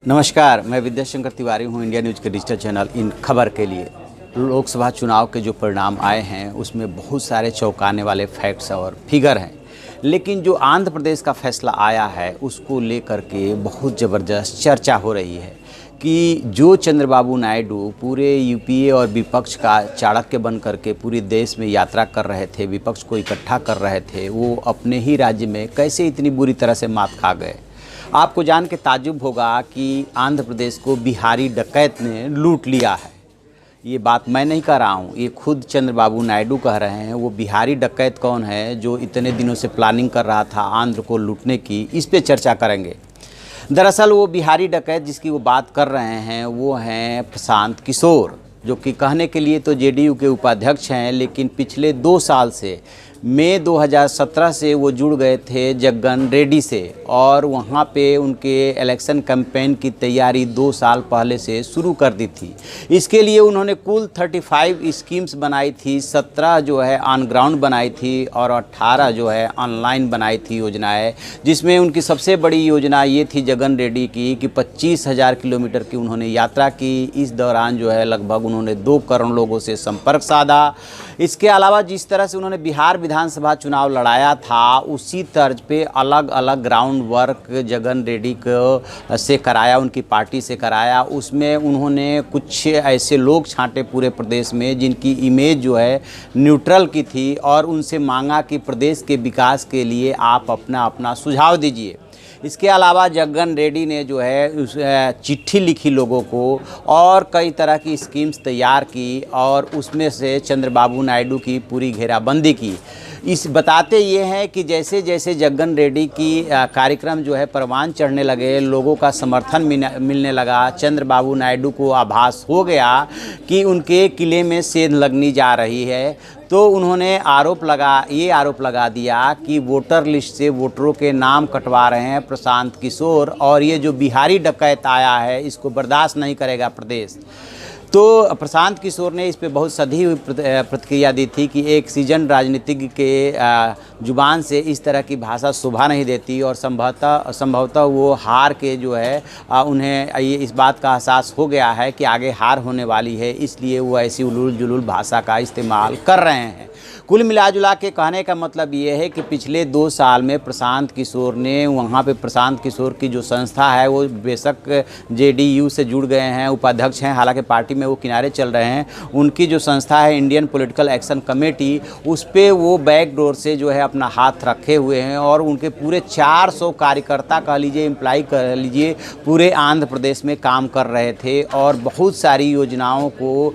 नमस्कार, मैं विद्याशंकर तिवारी हूँ इंडिया न्यूज़ के डिजिटल चैनल इन खबर के लिए। लोकसभा चुनाव के जो परिणाम आए हैं उसमें बहुत सारे चौंकाने वाले फैक्ट्स और फिगर हैं, लेकिन जो आंध्र प्रदेश का फैसला आया है उसको लेकर के बहुत ज़बरदस्त चर्चा हो रही है कि जो चंद्रबाबू नायडू पूरे यूपीए और विपक्ष का चाणक्य बन करके पूरे देश में यात्रा कर रहे थे, विपक्ष को इकट्ठा कर रहे थे, वो अपने ही राज्य में कैसे इतनी बुरी तरह से मात खा गए। आपको जान के ताज्जुब होगा कि आंध्र प्रदेश को बिहारी डकैत ने लूट लिया है। ये बात मैं नहीं कह रहा हूँ, ये खुद चंद्रबाबू नायडू कह रहे हैं। वो बिहारी डकैत कौन है जो इतने दिनों से प्लानिंग कर रहा था आंध्र को लूटने की, इस पे चर्चा करेंगे। दरअसल वो बिहारी डकैत जिसकी वो बात कर रहे हैं वो हैं प्रशांत किशोर, जो कि कहने के लिए तो जेडीयू के उपाध्यक्ष हैं, लेकिन पिछले 2 साल से मई 2017 से वो जुड़ गए थे जगन रेड्डी से, और वहाँ पे उनके इलेक्शन कैंपेन की तैयारी 2 साल पहले से शुरू कर दी थी। इसके लिए उन्होंने कुल 35 स्कीम्स बनाई थी, 17 जो है ऑन ग्राउंड बनाई थी और 18 जो है ऑनलाइन बनाई थी योजनाएं, जिसमें उनकी सबसे बड़ी योजना ये थी जगन रेड्डी की कि 25,000 किलोमीटर की उन्होंने यात्रा की। इस दौरान जो है लगभग उन्होंने 2 करोड़ लोगों से संपर्क साधा। इसके अलावा जिस तरह से उन्होंने बिहार विधानसभा चुनाव लड़ाया था उसी तर्ज पे अलग अलग ग्राउंड वर्क जगन रेड्डी को से कराया, उनकी पार्टी से कराया। उसमें उन्होंने कुछ ऐसे लोग छांटे पूरे प्रदेश में जिनकी इमेज जो है न्यूट्रल की थी, और उनसे मांगा कि प्रदेश के विकास के लिए आप अपना सुझाव दीजिए। इसके अलावा जगन रेड्डी ने जो है चिट्ठी लिखी लोगों को और कई तरह की स्कीम्स तैयार की, और उसमें से चंद्रबाबू नायडू की पूरी घेराबंदी की। इस बताते ये हैं कि जैसे जैसे जगन रेड्डी की कार्यक्रम जो है परवान चढ़ने लगे, लोगों का समर्थन मिलने लगा, चंद्रबाबू नायडू को आभास हो गया कि उनके किले में सेंध लगनी जा रही है, तो उन्होंने ये आरोप लगा दिया कि वोटर लिस्ट से वोटरों के नाम कटवा रहे हैं प्रशांत किशोर, और ये जो बिहारी डकैत आया है इसको बर्दाश्त नहीं करेगा प्रदेश। तो प्रशांत किशोर ने इस पे बहुत सधी हुई प्रतिक्रिया दी थी कि एक सीजन राजनीतिज्ञ के जुबान से इस तरह की भाषा शोभा नहीं देती, और संभवतः वो हार के जो है उन्हें ये इस बात का एहसास हो गया है कि आगे हार होने वाली है, इसलिए वो ऐसी उलूल जुलूल भाषा का इस्तेमाल कर रहे हैं। कुल मिलाजुला के कहने का मतलब ये है कि पिछले 2 साल में प्रशांत किशोर ने वहाँ पे प्रशांत किशोर की जो संस्था है वो बेशक जेडीयू से जुड़ गए हैं, उपाध्यक्ष हैं, हालांकि पार्टी में वो किनारे चल रहे हैं। उनकी जो संस्था है इंडियन पॉलिटिकल एक्शन कमेटी, उस पर वो बैकडोर से जो है अपना हाथ रखे हुए हैं, और उनके पूरे 400 कार्यकर्ता कह लीजिए, एम्प्लाई कह लीजिए, पूरे आंध्र प्रदेश में काम कर रहे थे, और बहुत सारी योजनाओं को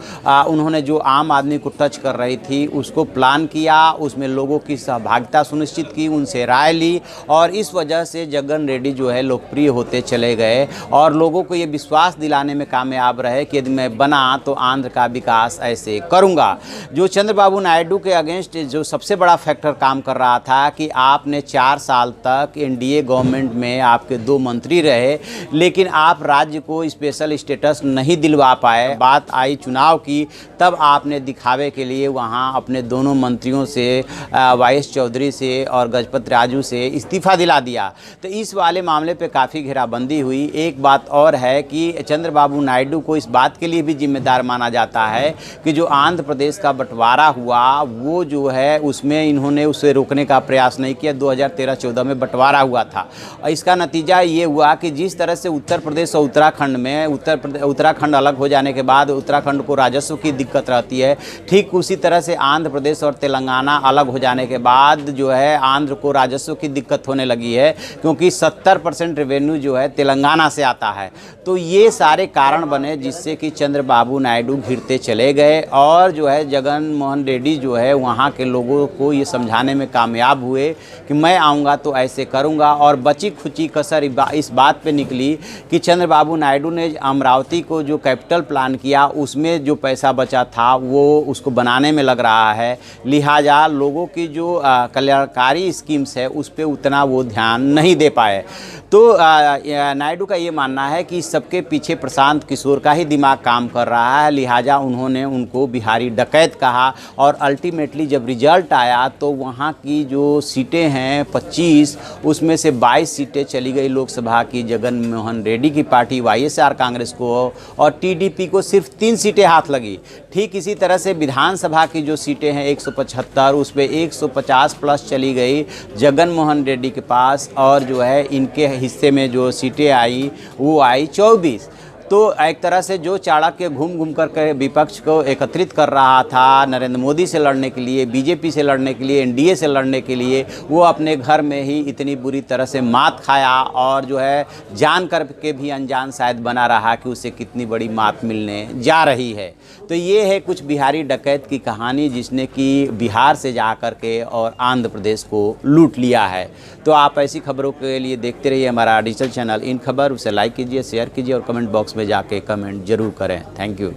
उन्होंने जो आम आदमी को टच कर रही थी उसको प्लान किया, उसमें लोगों की सहभागिता सुनिश्चित की, उनसे राय ली, और इस वजह से जगन रेड्डी जो है लोकप्रिय होते चले गए, और लोगों को ये विश्वास दिलाने में कामयाब रहे कि यदि मैं बना तो आंध्र का विकास ऐसे करूंगा। जो चंद्रबाबू नायडू के अगेंस्ट जो सबसे बड़ा फैक्टर काम कर रहा था कि आपने 4 साल तक एनडीए गवर्नमेंट में आपके 2 मंत्री रहे, लेकिन आप राज्य को स्पेशल स्टेटस नहीं दिलवा पाए। बात आई चुनाव की, तब आपने दिखावे के लिए वहाँ अपने दोनों मंत्रियों से, वाईएस चौधरी से और गजपत राजू से इस्तीफ़ा दिला दिया। तो इस वाले मामले पे काफ़ी घेराबंदी हुई। एक बात और है कि चंद्रबाबू नायडू को इस बात के लिए भी जिम्मेदार माना जाता है कि जो आंध्र प्रदेश का बंटवारा हुआ वो जो है उसमें इन्होंने उसे रोकने का प्रयास नहीं किया। 2013-14 में बंटवारा हुआ था, और इसका नतीजा ये हुआ कि जिस तरह से उत्तर प्रदेश और उत्तराखंड में उत्तराखंड अलग हो जाने के बाद उत्तराखंड को राजस्व की दिक्कत रहती है, ठीक उसी तरह से आंध्र प्रदेश और तेलंगाना अलग हो जाने के बाद जो है आंध्र को राजस्व की दिक्कत होने लगी है, क्योंकि 70% रेवेन्यू जो है तेलंगाना से आता है। तो ये सारे कारण बने जिससे कि चंद्रबाबू नायडू घिरते चले गए, और जो है जगन मोहन रेड्डी जो है वहाँ के लोगों को ये समझाने में कामयाब हुए कि मैं आऊँगा तो ऐसे करूँगा। और बची खुची कसर इस बात पे निकली कि चंद्रबाबू नायडू ने अमरावती को जो कैपिटल प्लान किया उसमें जो पैसा बचा था वो उसको बनाने में लग रहा है, लिहाजा लोगों की जो कल्याणकारी स्कीम्स है उस पर उतना वो ध्यान नहीं दे पाए। तो नायडू का ये मानना है कि इस सबके पीछे प्रशांत किशोर का ही दिमाग काम कर रहा है, लिहाजा उन्होंने उनको बिहारी डकैत कहा। और अल्टीमेटली जब रिजल्ट आया तो वहाँ की जो सीटें हैं 25, उसमें से 22 सीटें चली गई लोकसभा की जगन मोहन रेड्डी की पार्टी वाईएसआर कांग्रेस को, और टीडीपी को सिर्फ 3 सीटें हाथ लगी। ठीक इसी तरह से विधानसभा की जो सीटें हैं 175, उसमें 150 प्लस चली गई जगन मोहन रेड्डी के पास, और जो है इनके हिस्से में जो सीटें आई वो आई 24। तो एक तरह से जो चाणक्य घूम घूम कर विपक्ष को एकत्रित कर रहा था नरेंद्र मोदी से लड़ने के लिए, बीजेपी से लड़ने के लिए, एनडीए से लड़ने के लिए, वो अपने घर में ही इतनी बुरी तरह से मात खाया, और जो है जान कर के भी अनजान शायद बना रहा कि उसे कितनी बड़ी मात मिलने जा रही है। तो ये है कुछ बिहारी डकैत की कहानी, जिसने कि बिहार से जा कर के और आंध्र प्रदेश को लूट लिया है। तो आप ऐसी खबरों के लिए देखते रहिए हमारा डिजिटल चैनल इन खबर। उसे लाइक कीजिए, शेयर कीजिए और कमेंट बॉक्स में जाके कमेंट जरूर करें। Thank you.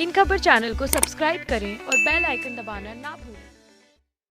इन खबर चैनल को सब्सक्राइब करें और बेल आइकन दबाना ना भूलें।